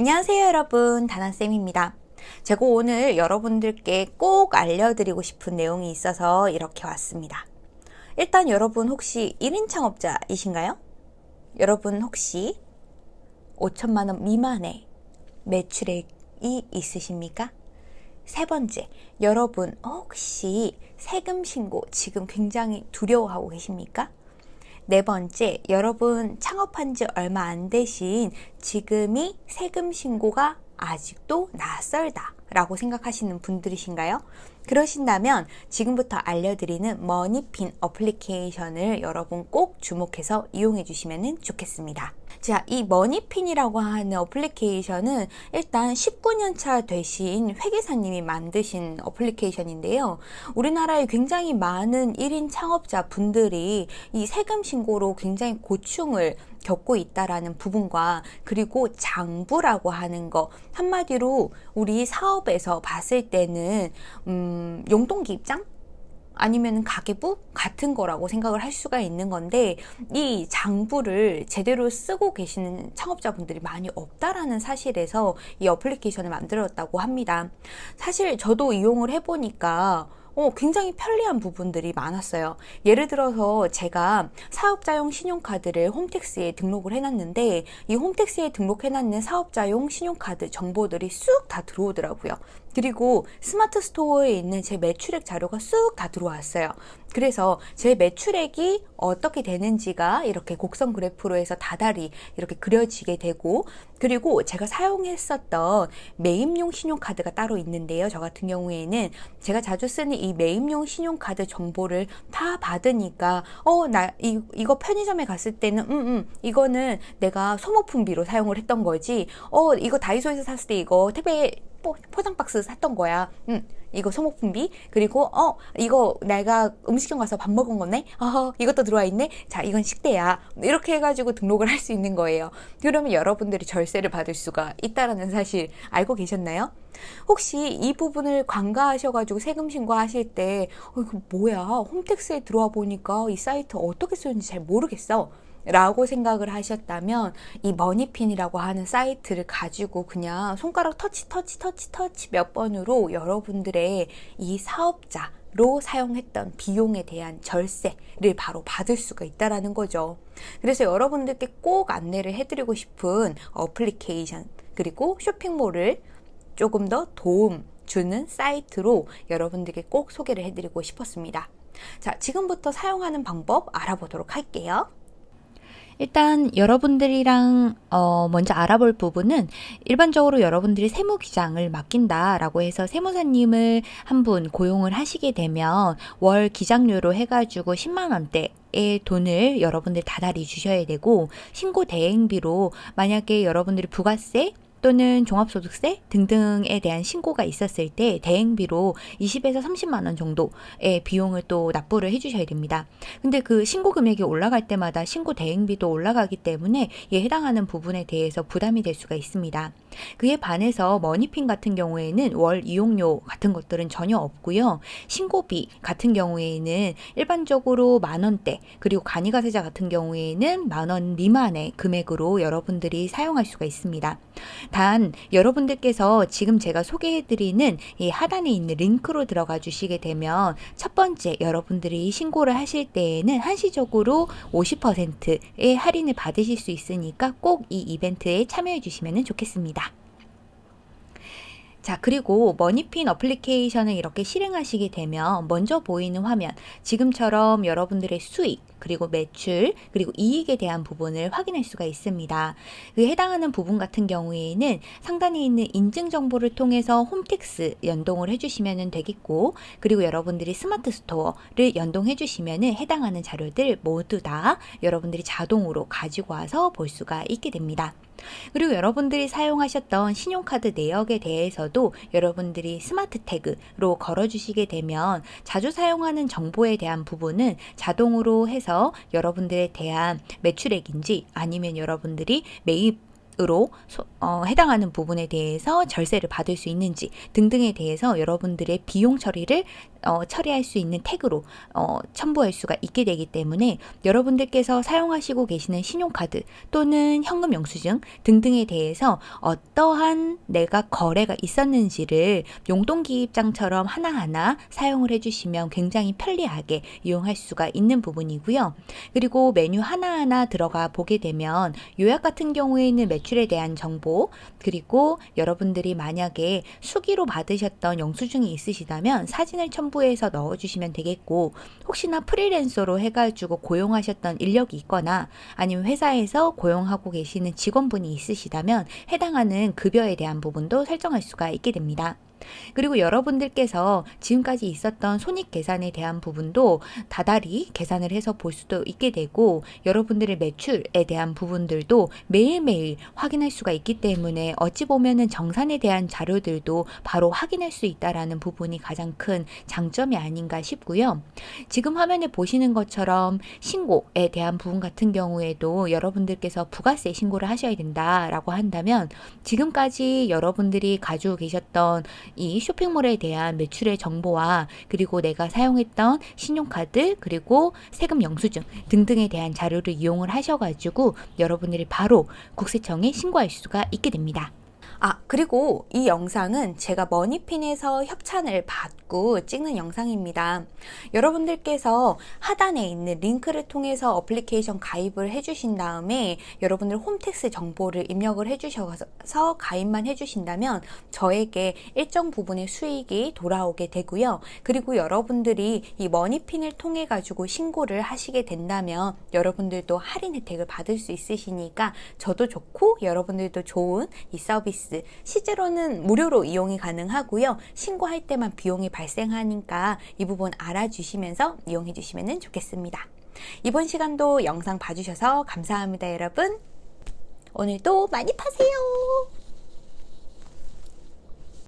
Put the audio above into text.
안녕하세요 여러분, 다나쌤입니다. 제가 오늘 여러분들께 꼭 알려드리고 싶은 내용이 있어서 이렇게 왔습니다. 일단 여러분 혹시 1인 창업자이신가요? 여러분 혹시 5천만원 미만의 매출액이 있으십니까? 세 번째, 여러분 혹시 세금 신고 지금 굉장히 두려워하고 계십니까? 네 번째, 여러분 창업한 지 얼마 안 되신 지금이 세금 신고가 아직도 낯설다 라고 생각하시는 분들이신가요? 그러신다면 지금부터 알려드리는 머니핀 어플리케이션을 여러분 꼭 주목해서 이용해 주시면 좋겠습니다. 자, 이 머니핀이라고 하는 어플리케이션은 일단 19년 차 되신 회계사님이 만드신 어플리케이션인데요. 우리나라에 굉장히 많은 1인 창업자 분들이 이 세금 신고로 굉장히 고충을 겪고 있다라는 부분과 그리고 장부라고 하는 거, 한마디로 우리 사업에서 봤을 때는 용돈기 입장? 아니면 가계부 같은 거라고 생각을 할 수가 있는 건데, 이 장부를 제대로 쓰고 계시는 창업자분들이 많이 없다라는 사실에서 이 어플리케이션을 만들었다고 합니다. 사실 저도 이용을 해보니까 굉장히 편리한 부분들이 많았어요. 예를 들어서 제가 사업자용 신용카드를 홈택스에 등록을 해놨는데, 이 홈택스에 등록해놨는 사업자용 신용카드 정보들이 쑥 다 들어오더라고요. 그리고 스마트 스토어에 있는 제 매출액 자료가 쑥 다 들어왔어요. 그래서 제 매출액이 어떻게 되는지가 이렇게 곡선 그래프로 해서 다달이 이렇게 그려지게 되고, 그리고 제가 사용했었던 매입용 신용카드가 따로 있는데요. 저 같은 경우에는 제가 자주 쓰는 이 매입용 신용카드 정보를 다 받으니까 이거 편의점에 갔을 때는 이거는 내가 소모품비로 사용을 했던 거지, 이거 다이소에서 샀을 때 이거 택배 포장 박스 샀던 거야. 이거 소모품비. 그리고 이거 내가 음식점 가서 밥 먹은 거네. 이것도 들어와 있네. 자, 이건 식대야. 이렇게 해가지고 등록을 할 수 있는 거예요. 그러면 여러분들이 절세를 받을 수가 있다라는 사실 알고 계셨나요? 혹시 이 부분을 관가하셔가지고 세금 신고하실 때 이거 뭐야, 홈택스에 들어와 보니까 이 사이트 어떻게 쓰는지 잘 모르겠어 라고 생각을 하셨다면, 이 머니핀이라고 하는 사이트를 가지고 그냥 손가락 터치 몇 번으로 여러분들의 이 사업자로 사용했던 비용에 대한 절세를 바로 받을 수가 있다라는 거죠. 그래서 여러분들께 꼭 안내를 해드리고 싶은 어플리케이션, 그리고 쇼핑몰을 조금 더 도움 주는 사이트로 여러분들께 꼭 소개를 해드리고 싶었습니다. 자, 지금부터 사용하는 방법 알아보도록 할게요. 일단 여러분들이랑 먼저 알아볼 부분은, 일반적으로 여러분들이 세무기장을 맡긴다라고 해서 세무사님을 한 분 고용을 하시게 되면 월 기장료로 해가지고 10만 원대의 돈을 여러분들 다달이 주셔야 되고, 신고 대행비로 만약에 여러분들이 부가세 또는 종합소득세 등등에 대한 신고가 있었을 때 대행비로 20에서 30만 원 정도의 비용을 또 납부를 해주셔야 됩니다. 근데 그 신고 금액이 올라갈 때마다 신고 대행비도 올라가기 때문에 이에 해당하는 부분에 대해서 부담이 될 수가 있습니다. 그에 반해서 머니핀 같은 경우에는 월 이용료 같은 것들은 전혀 없고요. 신고비 같은 경우에는 일반적으로 만 원대, 그리고 간이가세자 같은 경우에는 만 원 미만의 금액으로 여러분들이 사용할 수가 있습니다. 단 여러분들께서 지금 제가 소개해드리는 이 하단에 있는 링크로 들어가 주시게 되면, 첫 번째 여러분들이 신고를 하실 때에는 한시적으로 50%의 할인을 받으실 수 있으니까 꼭 이 이벤트에 참여해 주시면 좋겠습니다. 자, 그리고 머니핀 어플리케이션을 이렇게 실행하시게 되면 먼저 보이는 화면, 지금처럼 여러분들의 수익, 그리고 매출, 그리고 이익에 대한 부분을 확인할 수가 있습니다. 그 해당하는 부분 같은 경우에는 상단에 있는 인증 정보를 통해서 홈택스 연동을 해주시면 되겠고, 그리고 여러분들이 스마트 스토어를 연동해 주시면 해당하는 자료들 모두 다 여러분들이 자동으로 가지고 와서 볼 수가 있게 됩니다. 그리고 여러분들이 사용하셨던 신용카드 내역에 대해서도 여러분들이 스마트 태그로 걸어주시게 되면 자주 사용하는 정보에 대한 부분은 자동으로 해서 여러분들에 대한 매출액인지 아니면 여러분들이 매입 으로 해당하는 부분에 대해서 절세를 받을 수 있는지 등등에 대해서 여러분들의 비용 처리를 처리할 수 있는 태그로 첨부할 수가 있게 되기 때문에 여러분들께서 사용하시고 계시는 신용카드 또는 현금 영수증 등등에 대해서 어떠한 내가 거래가 있었는지를 용돈기입장처럼 하나하나 사용을 해주시면 굉장히 편리하게 이용할 수가 있는 부분이고요. 그리고 메뉴 하나하나 들어가 보게 되면 요약 같은 경우에는 매출에 대한 정보, 그리고 여러분들이 만약에 수기로 받으셨던 영수증이 있으시다면 사진을 첨부해서 넣어주시면 되겠고, 혹시나 프리랜서로 해가지고 고용하셨던 인력이 있거나 아니면 회사에서 고용하고 계시는 직원분이 있으시다면 해당하는 급여에 대한 부분도 설정할 수가 있게 됩니다. 그리고 여러분들께서 지금까지 있었던 손익 계산에 대한 부분도 다달이 계산을 해서 볼 수도 있게 되고, 여러분들의 매출에 대한 부분들도 매일매일 확인할 수가 있기 때문에 어찌 보면은 정산에 대한 자료들도 바로 확인할 수 있다라는 부분이 가장 큰 장점이 아닌가 싶고요. 지금 화면에 보시는 것처럼 신고에 대한 부분 같은 경우에도 여러분들께서 부가세 신고를 하셔야 된다라고 한다면, 지금까지 여러분들이 가지고 계셨던 이 쇼핑몰에 대한 매출의 정보와 그리고 내가 사용했던 신용카드 그리고 세금 영수증 등등에 대한 자료를 이용을 하셔가지고 여러분들이 바로 국세청에 신고할 수가 있게 됩니다. 그리고 이 영상은 제가 머니핀에서 협찬을 받고 찍는 영상입니다. 여러분들께서 하단에 있는 링크를 통해서 어플리케이션 가입을 해주신 다음에 여러분들 홈택스 정보를 입력을 해주셔서 가입만 해주신다면 저에게 일정 부분의 수익이 돌아오게 되고요. 그리고 여러분들이 이 머니핀을 통해 가지고 신고를 하시게 된다면 여러분들도 할인 혜택을 받을 수 있으시니까 저도 좋고 여러분들도 좋은 이 서비스, 실제로는 무료로 이용이 가능하고요. 신고할 때만 비용이 발생하니까 이 부분 알아주시면서 이용해 주시면 좋겠습니다. 이번 시간도 영상 봐주셔서 감사합니다, 여러분. 오늘도 많이 파세요.